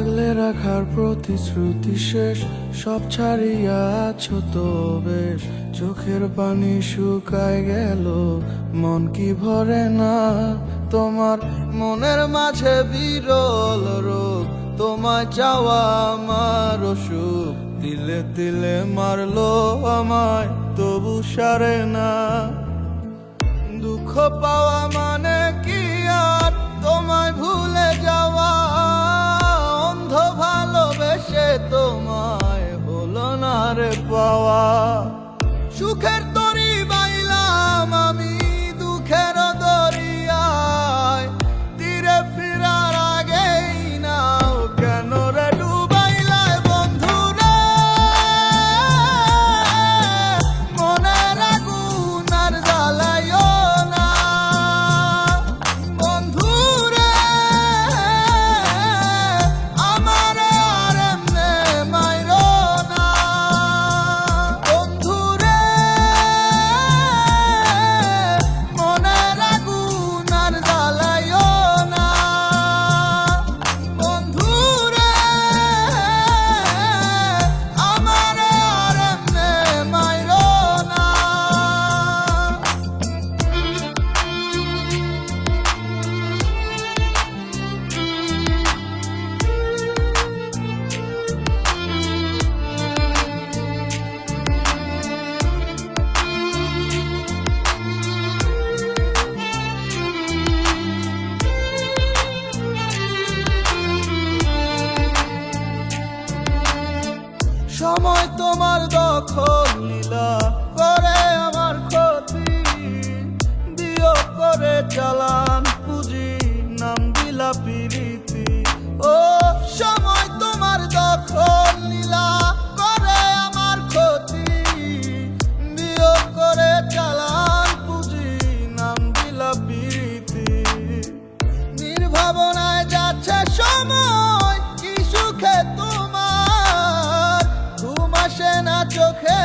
আগলে রাখার প্রতিশ্রুতি শেষ, সব ছাড়িয়াছ তো বেশ। চোখের পানি শুকায় গেল, মন কি ভরে না। তোমার মনের মাঝে বিরল রোগ, তোমায় চাওয়া আমার অসুখ। তিলে তিলে মারলো আমায়, তবু সারে না। দুঃখ পাওয়া মানে কি আর তোমায় ভুলে যাওয়া? অন্ধ ভালোবেসে তোমায় হলো না রে পাওয়া। সুখের তরি বাইলাম আমি দুঃখের দরিয়ায়, তীরে ফিরার আগেই নাও কেন রে ডুবাইলায় বন্ধু রে। মনের আগুন আর জ্বালাইও না বন্ধু রে, আমার আর এমনে মাইরো না বন্ধু রে। মনের আগুন আর জ্বালাইও না বন্ধু রে, আমার আর এমনে মাইরো না। সময় তোমার দখল লীলা করে আমার ক্ষতি, বিয়োগ করে চালান পুঁজি নাম দিলা প্রীতি। ও সময় তোমার দখল লীলা করে আমার ক্ষতি, বিয়োগ করে চালান পুঁজি নাম দিলা প্রীতি। নির্ভাবনায় যাচ্ছে সময়, কি সুখে তোমার ঘুম আসে না চোখে।